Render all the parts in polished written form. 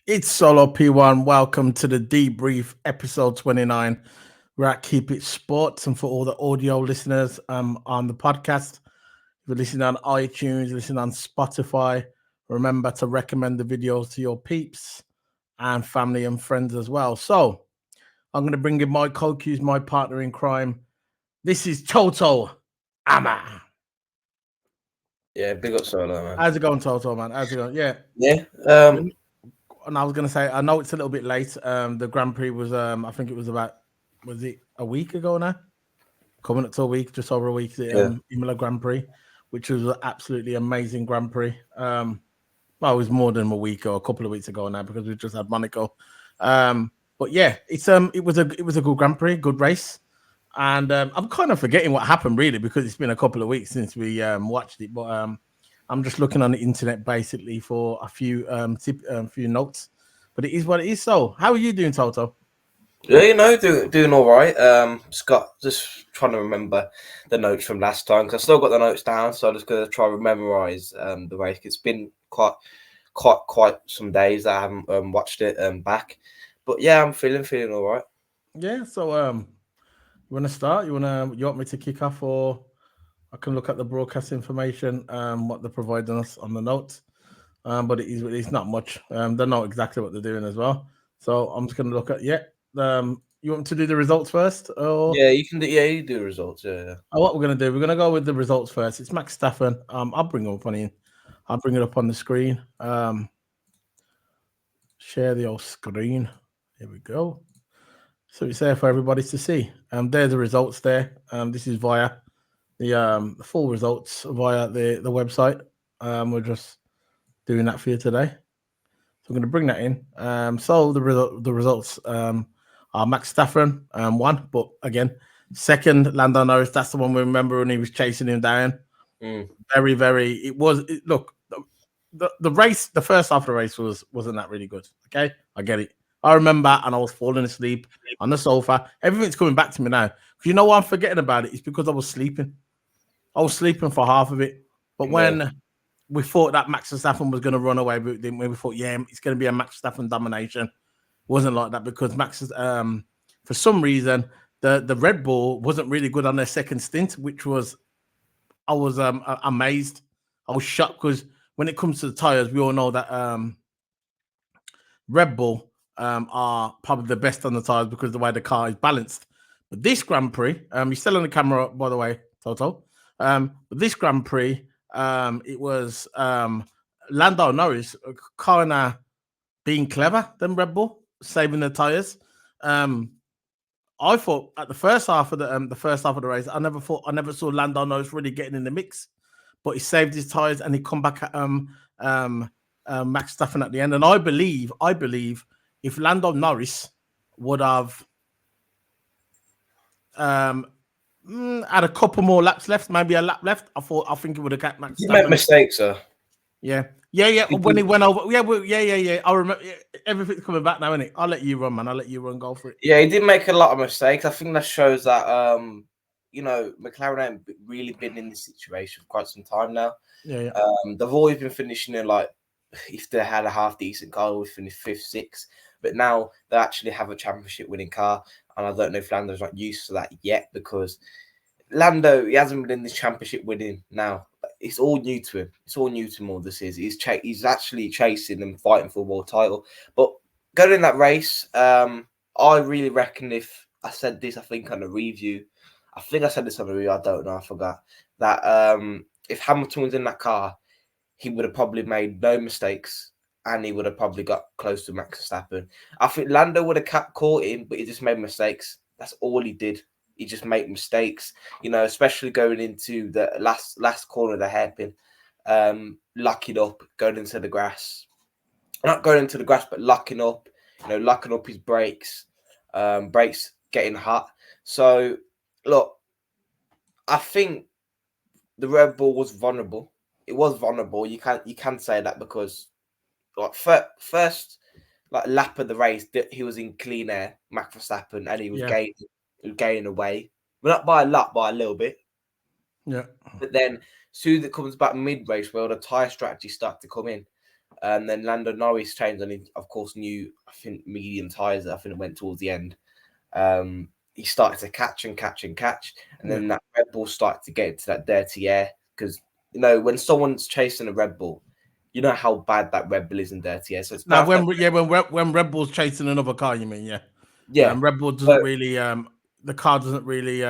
It's Solo P1. Welcome to the Debrief episode 29. We're at Keep It Sports, and for all the audio listeners on the podcast, if you're listening on iTunes, listening on Spotify, remember to recommend the videos to your peeps and family and friends as well. So I'm going to bring in my co-cues, my partner in crime. This is TOTO Ama. Yeah, big up Solo, man. How's it going, TOTO, man? How's it going? Yeah. Yeah. And I was gonna say, I know it's a little bit late. The Grand Prix was, I think it was was it a week ago now? Coming up to a week, just over a week. The Yeah. Imola Grand Prix, which was an absolutely amazing Grand Prix. Well, it was more than a week or a couple of weeks ago now because we just had Monaco. But yeah, it was a good Grand Prix, good race, and I'm kind of forgetting what happened really because it's been a couple of weeks since we watched it. But I'm just looking on the internet basically for a few few notes. But it is what it is. So, how are you doing, Toto? Yeah, doing all right. Scott, just trying to remember the notes from last time because I still got the notes down, so I'm just gonna try to memorize the race. It's been quite some days that I haven't watched it back, but yeah, I'm feeling all right. Yeah. So, you want to start? You want me to kick off, or I can look at the broadcast information, what they're providing us on the notes. But it's not much. They know exactly what they're doing as well. So I'm just going to look at You want me to do the results first, or Yeah, you can do. Yeah, you do results. Yeah. what we're going to do? We're going to go with the results first. It's Max Staffen. I'll bring it up I'll bring it up on the screen. Share the old screen. Here we go. So it's there for everybody to see. There's the results there. This is via the full results via the website. We're just doing that for you today. So I'm going to bring that in. So the results are Max Stafford one, but again, second Lando Norris. That's the one we remember when he was chasing him down. Mm. Very. Look, the race, the first half of the race wasn't that really good. Okay, I get it. I remember, and I was falling asleep on the sofa. Everything's coming back to me now. You know why I'm forgetting about it? It's because I was sleeping. I was sleeping for half of it. But Yeah. when we thought that Max Verstappen was going to run away, but then we thought, yeah, it's going to be a Max Verstappen domination. It wasn't like that because Max, for some reason, the Red Bull wasn't really good on their second stint, which was, I was amazed. I was shocked because when it comes to the tires, we all know that Red Bull are probably the best on the tires because of the way the car is balanced. But this Grand Prix, you're still on the camera, by the way, Toto. But this Grand Prix, it was Lando Norris kind of being clever than Red Bull, saving the tires. I thought at the first half of the race, I never saw Lando Norris really getting in the mix, but he saved his tires and he come back at Max Verstappen at the end. And I believe if Lando Norris would have had a couple more laps left, maybe a lap left, I think he would have got Max You make Verstappen. mistakes, sir. Yeah. When he went over, yeah. I remember everything's coming back now, isn't it? I'll let you run, man. I'll let you run. Go for it. Yeah, he did make a lot of mistakes. I think that shows that McLaren ain't really been in this situation for quite some time now. Yeah. They've always been finishing in like, if they had a half decent car, we finished fifth, sixth. But now they actually have a championship winning car, and I don't know if Lando's not used to that yet because Lando, he hasn't been in this championship winning now. It's all new to him. It's all new to him. All this is he's actually chasing and fighting for a world title. But going in that race, I really reckon if I said this, I think on a review, I think I said this on a review. I don't know. I forgot that if Hamilton was in that car, he would have probably made no mistakes and he would have probably got close to Max Verstappen. I think Lando would have caught him, but he just made mistakes. That's all he did. He just made mistakes, especially going into the last corner of the hairpin, locking up, going into the grass. Not going into the grass, but locking up his brakes, brakes getting hot. So, look, I think the Red Bull was vulnerable. It was vulnerable. You can say that because like first like lap of the race, he was in clean air, Max Verstappen, and he was gaining away, but not by a lot, by a little bit. Yeah. But then soon as it comes back mid race, where the tire strategy started to come in, And then Lando Norris changed, and he, of course, new, I think, medium tyres. I think it went towards the end. He started to catch, and then that Red Bull started to get into that dirty air. Because, you know, when someone's chasing a Red Bull, you know how bad that Red Bull is in dirty air. So it's Now, perfect. when Red Bull's chasing another car, you mean, Yeah. Red Bull doesn't really, the car doesn't really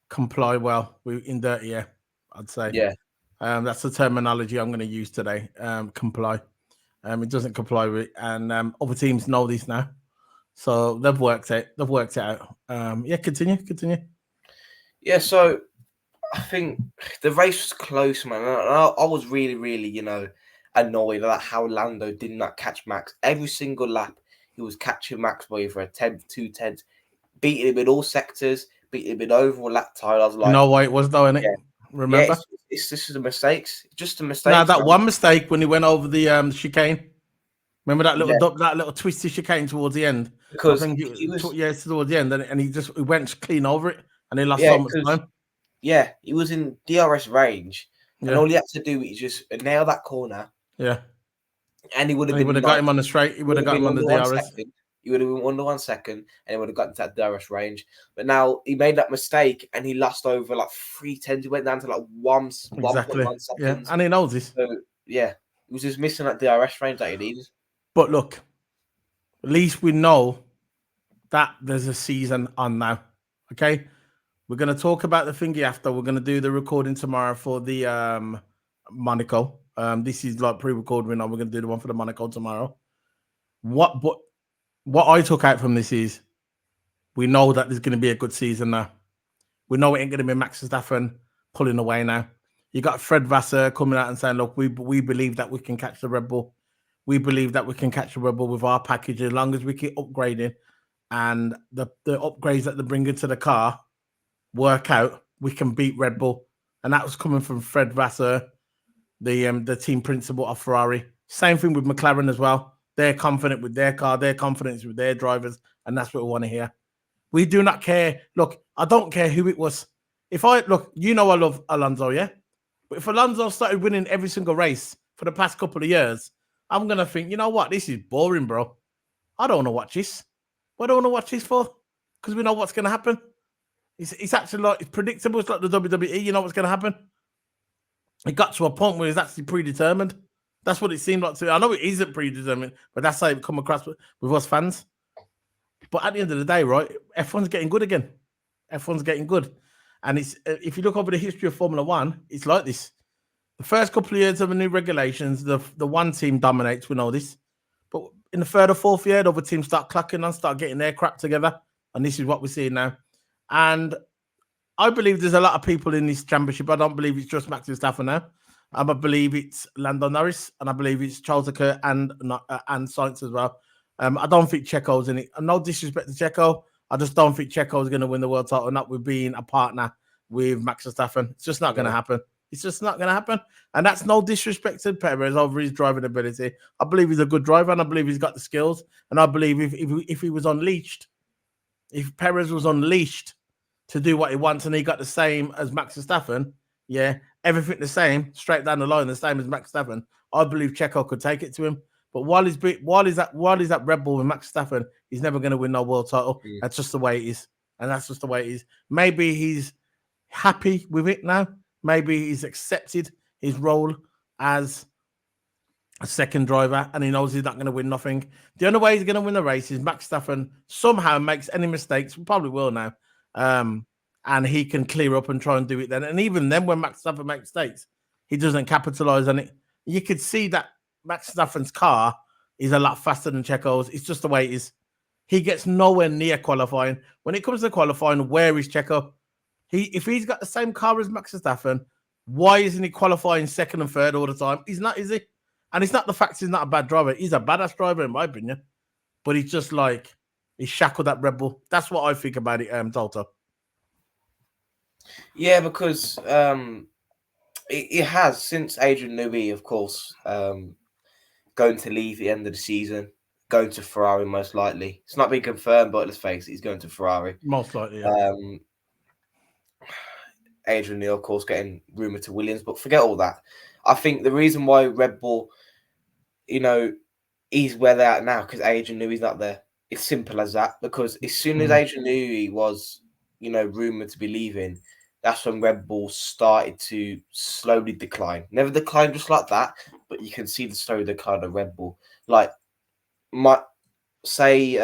comply well in dirty air, I'd say. Yeah. That's the terminology I'm going to use today. Comply. It doesn't comply with, and other teams know this now, so they've worked it. They've worked it out. Continue. Yeah. So I think the race was close, man. I was really, really, you know, annoyed at how Lando did not catch Max. Every single lap, he was catching Max by either a 10th, 2/10, beating him in all sectors, beating him in overall lap time. I was like, You know why it was though, innit? yeah, Remember? it's just the mistakes, just the Now mistakes, that man. one mistake when he went over the chicane. Remember that Yeah, little twisty chicane towards the end? I because think he was, it's towards the end, and he went clean over it, and he lost yeah, so much because time. yeah, he was in DRS range, and Yeah, all he had to do is just nail that corner, yeah. and he would have And he would been have got nice. him on the straight. He He would would have have got been him on the under 1 DRS. second. He would have been under 1 second, and he would have gotten to that DRS range. But now he made that mistake, and he lost over like 3/10. He went down to like 1.1 Exactly. Yeah, seconds. and he knows this. So yeah, he was just missing that DRS range that he needed. But look, at least we know that there's a season on now. Okay, we're gonna talk about the thingy after. We're gonna do the recording tomorrow for the Monaco. This is like pre-recorded. Now we're gonna do the one for the Monaco tomorrow. What I took out from this is we know that there's gonna be a good season now. We know it ain't gonna be Max Verstappen pulling away now. You got Fred Vasseur coming out and saying, "Look, we believe that we can catch the Red Bull. We believe that we can catch the Red Bull with our package as long as we keep upgrading." And the upgrades that they're bringing to the car work out, we can beat Red Bull. And that was coming from Fred Vasseur, the team principal of Ferrari. Same thing with McLaren as well. They're confident with their car, they're confident with their drivers, and that's what we want to hear. We do not care. Look, I don't care who it was. If I look, you know I love Alonso, yeah? But if Alonso started winning every single race for the past couple of years, I'm gonna think, you know what, this is boring, bro. I don't want to watch this. What do I want to watch this for? Because we know what's going to happen. It's actually like it's predictable. It's like the WWE. You know what's going to happen. It got to a point where it's actually predetermined. That's what it seemed like to me. I know it isn't predetermined, but that's how it come across with us fans. But at the end of the day, right, F1's getting good again. F1's getting good. And it's if you look over the history of Formula One, it's like this. The first couple of years of the new regulations, the one team dominates. We know this. But in the third or fourth year, the other teams start clacking on, start getting their crap together. And this is what we're seeing now. And I believe there's a lot of people in this championship. I don't believe it's just Max Verstappen now. I believe it's Lando Norris, and I believe it's Charles Leclerc and Sainz as well. I don't think Checo's in it. No disrespect to Checo. I just don't think Checo's going to win the world title, not with being a partner with Max Verstappen. It's just not going to happen. It's just not going to happen. And that's no disrespect to Perez over his driving ability. I believe he's a good driver, and I believe he's got the skills. And I believe if he was unleashed, if Perez was unleashed to do what he wants and he got the same as Max Verstappen, everything the same, straight down the line, the same as Max Verstappen, I believe Checo could take it to him. But while he's at Red Bull with Max Verstappen, he's never going to win no world title. Yeah. That's just the way it is. And that's just the way it is. Maybe he's happy with it now. Maybe he's accepted his role as a second driver and he knows he's not going to win nothing. The only way he's going to win the race is Max Verstappen somehow makes any mistakes. We probably will now. And he can clear up and try and do it then. And even then, when Max Verstappen makes mistakes, he doesn't capitalize on it. You could see that Max Verstappen's car is a lot faster than Checo's. It's just the way it is. He gets nowhere near qualifying. When it comes to qualifying, where is Checo? If he's got the same car as Max Verstappen, why isn't he qualifying second and third all the time? He's not, is he? And it's not the fact he's not a bad driver. He's a badass driver, in my opinion. But he's just like, he's shackled at Red Bull. That's what I think about it, Toto. Yeah, because it has, since Adrian Newey, of course, going to leave at the end of the season, going to Ferrari most likely. It's not been confirmed, but let's face it, he's going to Ferrari. Most likely, yeah. Adrian Newey, of course, getting rumoured to Williams, but forget all that. I think the reason why Red Bull you know, he's where they're at now because Adrian Newey's not there. It's simple as that. Because as soon as Adrian Newey was, rumored to be leaving, that's when Red Bull started to slowly decline. Never decline just like that, but you can see the slow decline of Red Bull. Like, my say,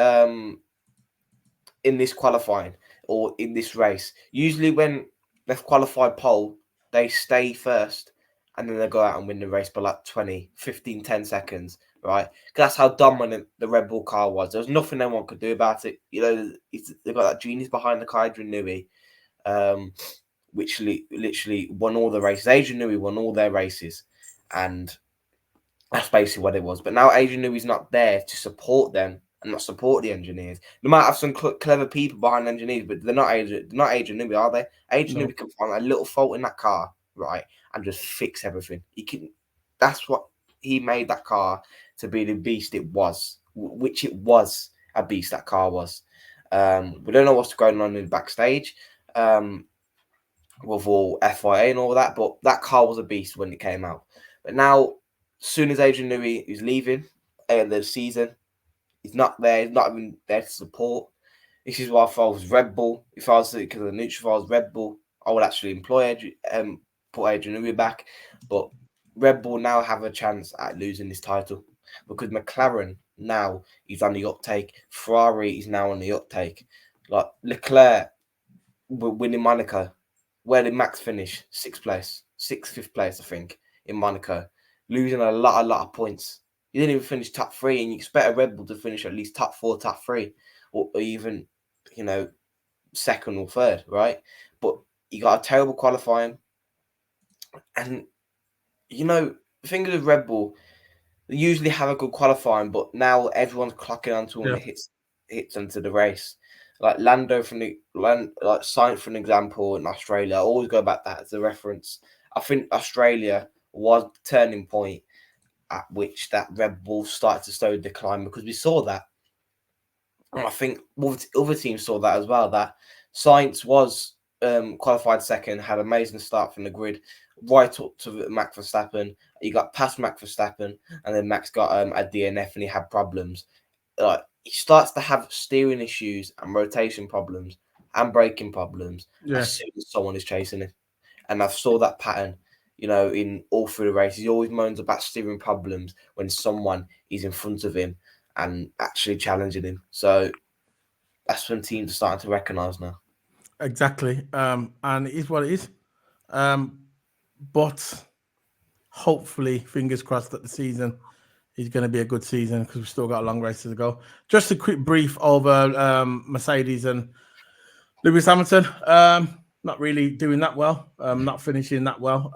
in this qualifying or in this race, usually when they've qualified pole, they stay first and then they go out and win the race by like 20, 15, 10 seconds, right? Because that's how dominant the Red Bull car was. There was nothing anyone could do about it. They've got that genius behind the car, Adrian Newey, which literally won all the races. Adrian Newey won all their races, and that's basically what it was. But now Adrian Newey's not there to support them and not support the engineers. They might have some clever people behind the engineers, but they're not Adrian Newey, are they? Adrian Newey can find a little fault in that car, right, and just fix everything. He can. That's what he made that car to be the beast it was, which it was a beast. That car was. We don't know what's going on in the backstage. With all FIA and all that, but that car was a beast when it came out. But now, as soon as Adrian Newey is leaving at the end of the season, he's not there. He's not even there to support. This is why if I was Red Bull, if I was because of the neutral, if I was Red Bull, I would actually employ put Adrian Newey back. But Red Bull now have a chance at losing this title because McLaren now is on the uptake. Ferrari is now on the uptake. Like Leclerc winning Monaco. Where did Max finish? Fifth place, I think, in Monaco, losing a lot of points. He didn't even finish top 3, and you expect a Red Bull to finish at least top 4, top 3, or even, second or third, right? But you got a terrible qualifying, and the thing with Red Bull, they usually have a good qualifying, but now everyone's clocking onto them and hits into the race. Like Lando like Sainz, for an example, in Australia. I always go back that as a reference. I think Australia was the turning point at which that Red Bull started to slowly decline because we saw that. And I think other teams saw that as well. That Sainz was qualified second, had an amazing start from the grid, right up to Max Verstappen. He got past Max Verstappen, and then Max got a DNF and he had problems. Like, he starts to have steering issues and rotation problems and braking problems as soon as someone is chasing him. And I've saw that pattern, in all through the races. He always moans about steering problems when someone is in front of him and actually challenging him. So that's when teams are starting to recognise now. Exactly. And it is what it is. But hopefully, fingers crossed that the season is going to be a good season because we've still got a long race to go. Just a quick brief over Mercedes and Lewis Hamilton. Not really doing that well. Not finishing that well.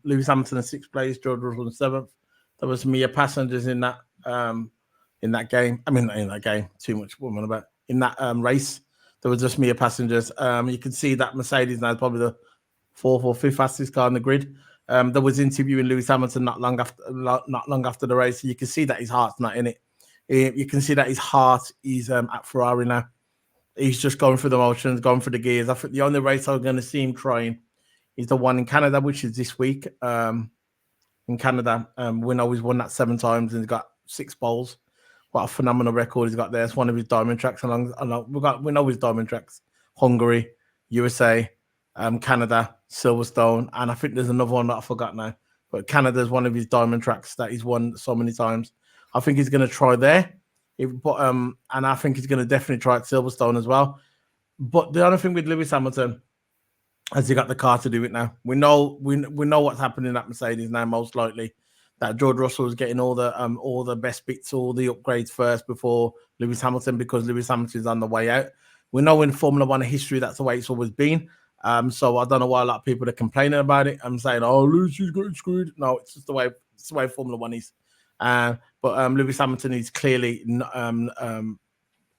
Lewis Hamilton in 6th place, George Russell in 7th. There was mere passengers in that game. I mean, in that game, too much woman about in that race. There was just mere passengers. You can see that Mercedes now is probably the 4th or 5th fastest car on the grid. There was interviewing Lewis Hamilton not long after the race. So you can see that his heart's not in it. You can see that his heart is at Ferrari now. He's just going through the motions, going through the gears. I think the only race I'm going to see him trying is the one in Canada, which is this week. In Canada, we know he's won that 7 times and he's got 6 poles. What a phenomenal record he's got there. It's one of his diamond tracks. We know his diamond tracks: Hungary, USA, Canada, Silverstone, and I think there's another one that I forgot now. But Canada is one of his diamond tracks that he's won so many times. I think he's going to try there. And I think he's going to definitely try at Silverstone as well. But the other thing with Lewis Hamilton, has he got the car to do it now? We know what's happening at Mercedes now. Most likely, that George Russell is getting all the best bits, all the upgrades first before Lewis Hamilton, because Lewis Hamilton is on the way out. We know in Formula One history that's the way it's always been. So I don't know why a lot of people are complaining about it. I'm saying, "Oh, Lewis is getting screwed." No, it's just the way Formula One is. But Lewis Hamilton is clearly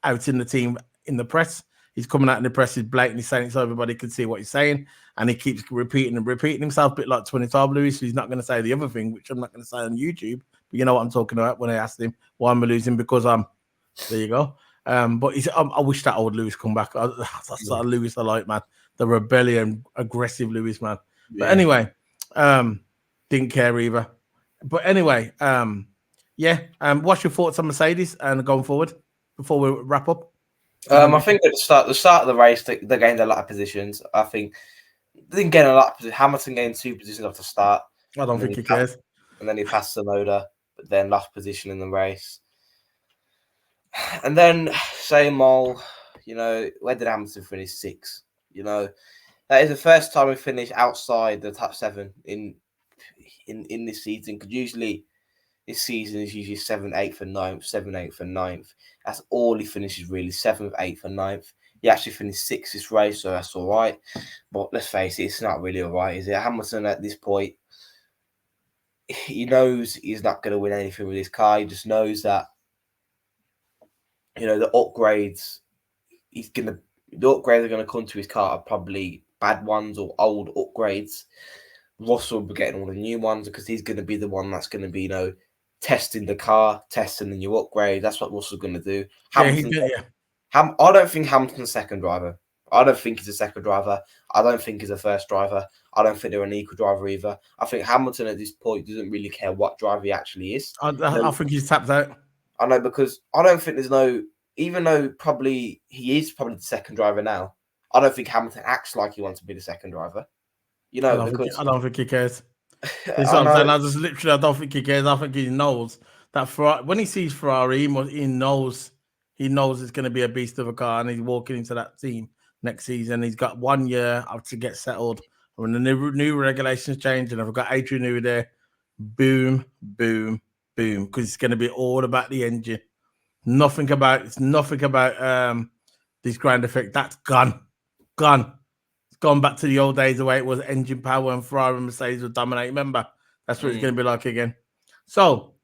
out in the team in the press. He's coming out in the press, he's blatantly saying it so everybody can see what he's saying, and he keeps repeating himself, a bit like 25 Lewis. He's not going to say the other thing, which I'm not going to say on YouTube, but you know what I'm talking about when I asked him why am I losing, because there you go. But I wish that old Lewis come back. That's sort of Lewis I like, man. The rebellion, aggressive Lewis, man. Yeah. But anyway, didn't care either. But anyway, Yeah. What's your thoughts on Mercedes and going forward before we wrap up? I think at the start of the race, they gained a lot of positions. I think they didn't gain a lot of positions. Hamilton gained 2 positions off the start. I don't think he cares. And then he passed Sonoda, but then lost position in the race. And then same old, where did Hamilton finish? 6th. That is the first time we finished outside the top 7 in this season. Because usually this season is usually 7th, 8th, and 9th, 7th, 8th, and 9th. That's all he finishes really, 7th, 8th, and 9th. He actually finished 6th this race, so that's all right. But let's face it, it's not really all right, is it? Hamilton at this point, he knows he's not going to win anything with his car. He just knows that, the upgrades, the upgrades are going to come to his car are probably bad ones or old upgrades. Russell will be getting all the new ones because he's going to be the one that's going to be, testing the car, testing the new upgrade. That's what Russell's going to do. I don't think Hamilton's a second driver. I don't think he's a second driver. I don't think he's a first driver. I don't think they're an equal driver either. I think Hamilton at this point doesn't really care what driver he actually is. I think he's tapped out. I know, because I don't think even though probably he is probably the second driver now, I don't think Hamilton acts like he wants to be the second driver. I don't think he cares. That's what I'm saying. I don't think he cares. I think he knows that when he sees Ferrari, he knows it's going to be a beast of a car, and he's walking into that team next season. He's got 1 year to get settled. When the new regulations change, and I've got Adrian Newey there, boom, boom, boom, because it's going to be all about the engine. Nothing about this ground effect. That's gone. It's gone back to the old days, the way it was engine power and Ferrari and Mercedes would dominate. Remember, that's what it's going to be like again. So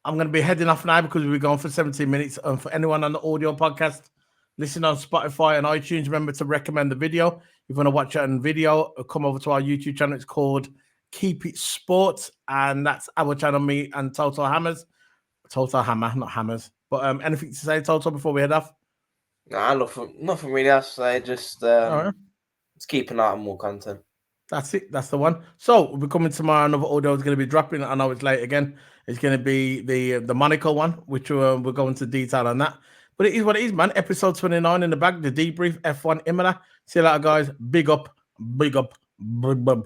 I'm going to be heading off now because we've gone for 17 minutes. And for anyone on the audio podcast, listen on Spotify and iTunes, remember to recommend the video. If you want to watch it on video, come over to our YouTube channel. It's called Keep It Sports, and that's our channel, me and Total Hammers. Total Hammer, not Hammers. But anything to say, Total, before we head off? Nah, nothing really else to say. Just keep an eye on more content. That's it. That's the one. So we'll be coming tomorrow. Another audio is going to be dropping. I know it's late again. It's going to be the Monaco one, which we'll go into detail on that. But it is what it is, man. Episode 29 in the bag. The debrief F1 Imola. See you later, guys. Big up. Big up. Big up.